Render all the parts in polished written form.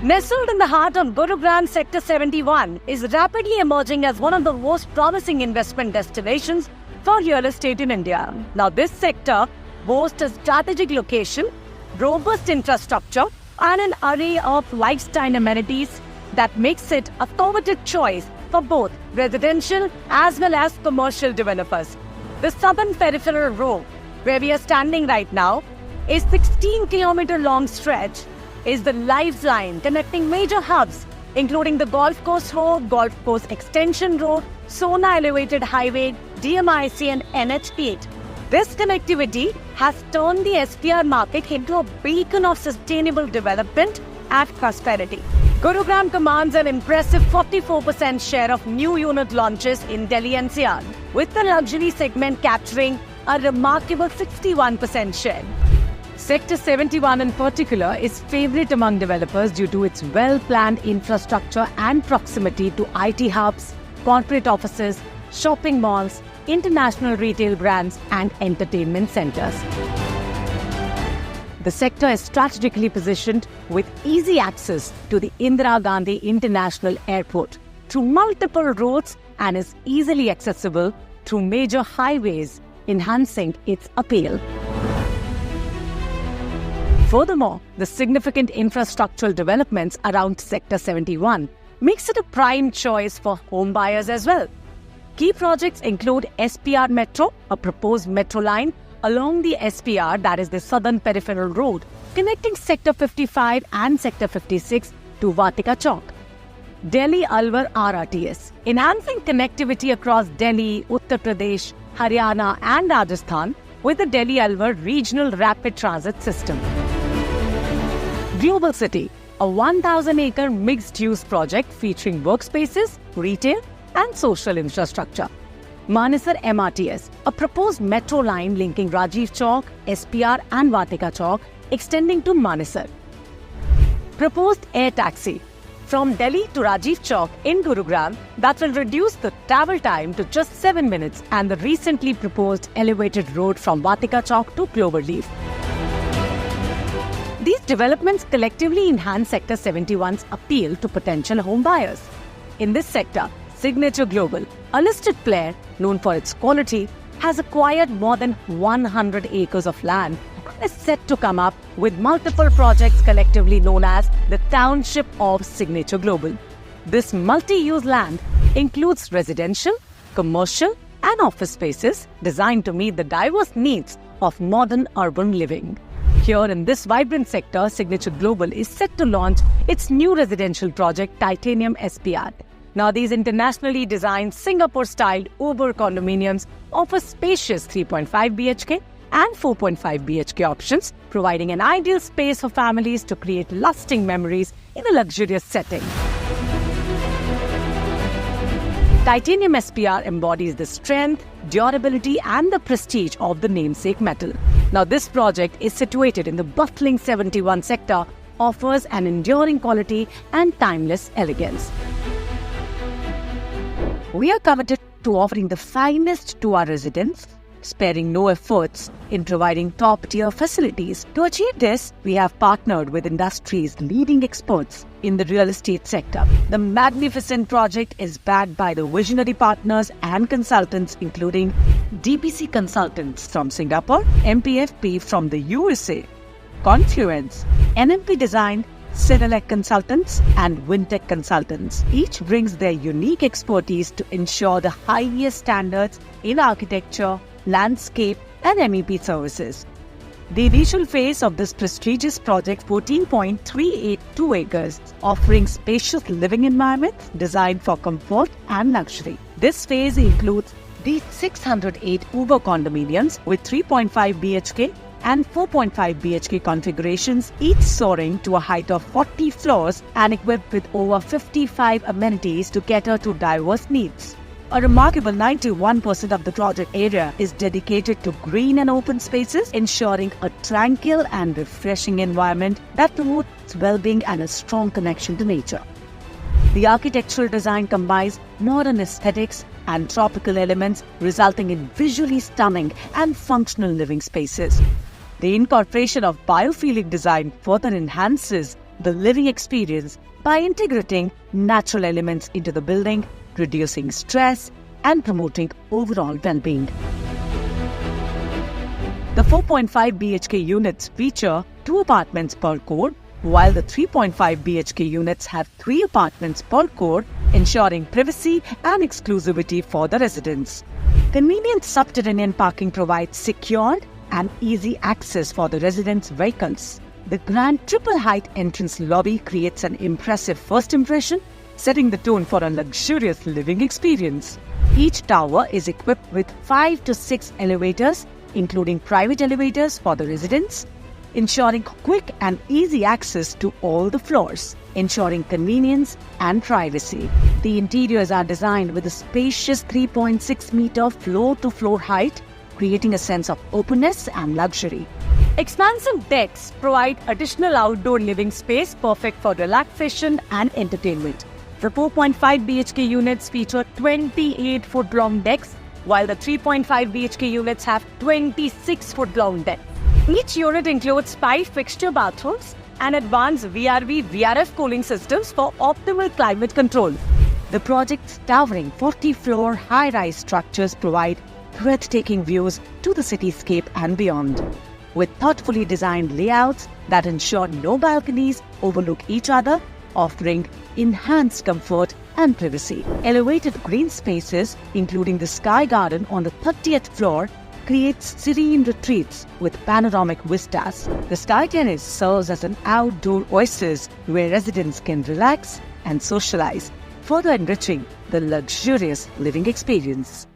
Nestled in the heart of Gurugram Sector 71 is rapidly emerging as one of the most promising investment destinations for real estate in India. Now, this sector boasts a strategic location, robust infrastructure, and an array of lifestyle amenities that makes it a coveted choice for both residential as well as commercial developers. The Southern Peripheral Road, where we are standing right now, a 16-kilometer long stretch, is the lifeline connecting major hubs, including the Golf Course Road, Golf Course Extension Road, Sona Elevated Highway, DMIC and NH8. This connectivity has turned the SPR market into a beacon of sustainable development and prosperity. Gurugram commands an impressive 44% share of new unit launches in Delhi NCR, with the luxury segment capturing a remarkable 61% share. Sector 71 in particular is favorite among developers due to its well-planned infrastructure and proximity to IT hubs, corporate offices, shopping malls, international retail brands and entertainment centers. The sector is strategically positioned with easy access to the Indira Gandhi International Airport through multiple roads and is easily accessible through major highways, enhancing its appeal. Furthermore, the significant infrastructural developments around Sector 71 makes it a prime choice for home buyers as well. Key projects include SPR Metro, a proposed metro line along the SPR, that is the Southern Peripheral Road, connecting Sector 55 and Sector 56 to Vatika Chowk. Delhi Alwar RRTS, enhancing connectivity across Delhi, Uttar Pradesh, Haryana and Rajasthan with the Delhi Alwar Regional Rapid Transit System. Global City, a 1,000-acre mixed-use project featuring workspaces, retail and social infrastructure. Manesar MRTS, a proposed metro line linking Rajiv Chowk, SPR and Vatika Chowk, extending to Manesar. Proposed air taxi from Delhi to Rajiv Chowk in Gurugram that will reduce the travel time to just 7 minutes, and the recently proposed elevated road from Vatika Chowk to Cloverleaf. These developments collectively enhance Sector 71's appeal to potential home buyers. In this sector, Signature Global, a listed player known for its quality, has acquired more than 100 acres of land and is set to come up with multiple projects collectively known as the Township of Signature Global. This multi-use land includes residential, commercial and office spaces designed to meet the diverse needs of modern urban living. Here in this vibrant sector, Signature Global is set to launch its new residential project, Titanium SPR. Now, these internationally designed Singapore-styled Uber condominiums offer spacious 3.5 BHK and 4.5 BHK options, providing an ideal space for families to create lasting memories in a luxurious setting. Titanium SPR embodies the strength, durability and the prestige of the namesake metal. Now, this project is situated in the bustling 71 sector, offers an enduring quality and timeless elegance. We are committed to offering the finest to our residents, sparing no efforts in providing top-tier facilities. To achieve this, we have partnered with industry's leading experts in the real estate sector. The magnificent project is backed by the visionary partners and consultants including DPC Consultants from Singapore, MPFP from the USA, Confluence, NMP Design, Cinelec Consultants and Wintech Consultants. Each brings their unique expertise to ensure the highest standards in architecture, landscape and MEP services. The initial phase of this prestigious project, 14.382 acres, offering spacious living environments designed for comfort and luxury. This phase includes these 608 Uber condominiums with 3.5 BHK and 4.5 BHK configurations, each soaring to a height of 40 floors and equipped with over 55 amenities to cater to diverse needs. A remarkable 91% of the project area is dedicated to green and open spaces, ensuring a tranquil and refreshing environment that promotes well-being and a strong connection to nature. The architectural design combines modern aesthetics and tropical elements, resulting in visually stunning and functional living spaces. The incorporation of biophilic design further enhances the living experience by integrating natural elements into the building, reducing stress, and promoting overall well-being. The 4.5 BHK units feature 2 apartments per core, while the 3.5 BHK units have 3 apartments per core, ensuring privacy and exclusivity for the residents. Convenient subterranean parking provides secured and easy access for the residents' vehicles. The grand triple-height entrance lobby creates an impressive first impression, setting the tone for a luxurious living experience. Each tower is equipped with 5 to 6 elevators, including private elevators for the residents, ensuring quick and easy access to all the floors, ensuring convenience and privacy. The interiors are designed with a spacious 3.6-meter floor-to-floor height, creating a sense of openness and luxury. Expansive decks provide additional outdoor living space perfect for relaxation and entertainment. The 4.5 BHK units feature 28-foot-long decks, while the 3.5 BHK units have 26-foot-long decks. Each unit includes 5 fixture bathrooms and advanced VRV/VRF cooling systems for optimal climate control. The project's towering 40-floor high-rise structures provide breathtaking views to the cityscape and beyond, with thoughtfully designed layouts that ensure no balconies overlook each other, offering enhanced comfort and privacy. Elevated green spaces, including the Sky Garden on the 30th floor, creates serene retreats with panoramic vistas. The Sky Terrace serves as an outdoor oasis where residents can relax and socialize, further enriching the luxurious living experience.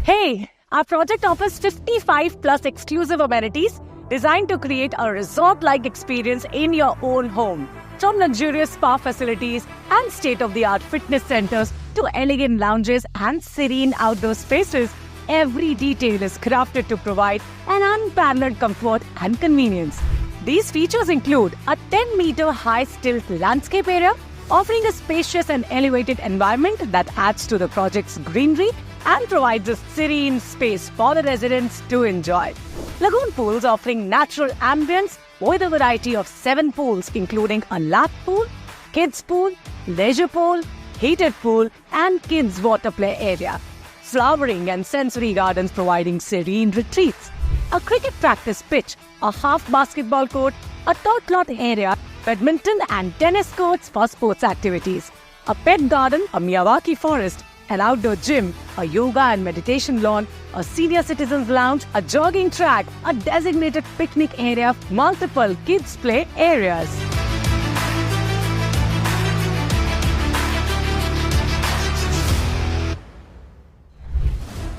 Hey, our project offers 55 plus exclusive amenities designed to create a resort-like experience in your own home. From luxurious spa facilities and state-of-the-art fitness centers to elegant lounges and serene outdoor spaces, every detail is crafted to provide an unparalleled comfort and convenience. These features include a 10-meter high stilt landscape area, offering a spacious and elevated environment that adds to the project's greenery and provides a serene space for the residents to enjoy. Lagoon pools offering natural ambience with a variety of 7 pools, including a lap pool, kids pool, leisure pool, heated pool, and kids water play area. Flowering and sensory gardens providing serene retreats. A cricket practice pitch, a half basketball court, a turf cloth area, badminton and tennis courts for sports activities. A pet garden, a Miyawaki forest, an outdoor gym, a yoga and meditation lawn, a senior citizens lounge, a jogging track, a designated picnic area, multiple kids play areas.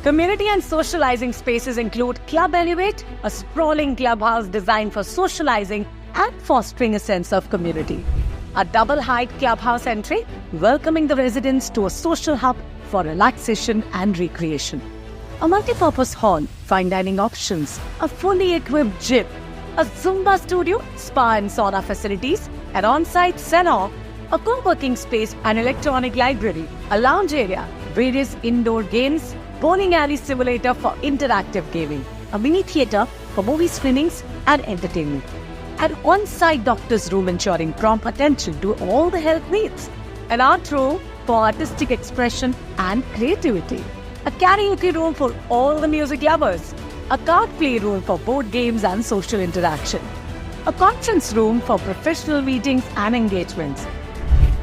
Community and socializing spaces include Club Elevate, a sprawling clubhouse designed for socializing and fostering a sense of community. A double-height clubhouse entry, welcoming the residents to a social hub for relaxation and recreation. A multi-purpose hall, fine dining options, a fully equipped gym, a Zumba studio, spa and sauna facilities, an on-site salon, a co-working space and electronic library, a lounge area, various indoor games, bowling alley simulator for interactive gaming, a mini theatre for movie screenings and entertainment, an on-site doctor's room ensuring prompt attention to all the health needs, an art room for artistic expression and creativity, a karaoke room for all the music lovers, a card play room for board games and social interaction, a conference room for professional meetings and engagements.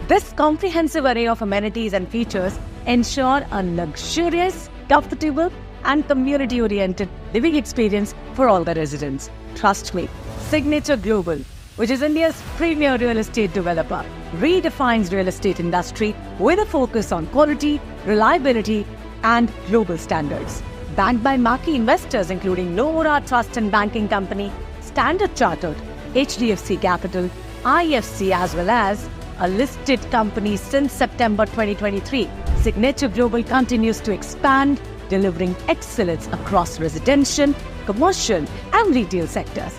This comprehensive array of amenities and features ensure a luxurious, comfortable and community-oriented living experience for all the residents. Trust me, Signature Global, which is India's premier real estate developer, redefines real estate industry with a focus on quality, reliability and global standards. Backed by marquee investors including Nomura Trust and Banking Company, Standard Chartered, HDFC Capital, IFC as well as a listed company since September 2023, Signature Global continues to expand, delivering excellence across residential, commercial, and retail sectors.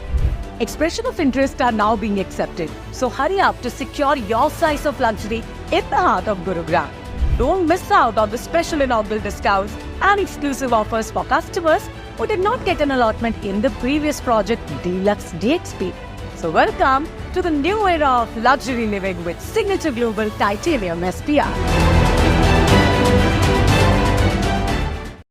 Expression of interest are now being accepted, so hurry up to secure your slice of luxury in the heart of Gurugram. Don't miss out on the special inaugural discounts and exclusive offers for customers who did not get an allotment in the previous project Deluxe DXP. So welcome to to the new era of luxury living with Signature Global Titanium SPR.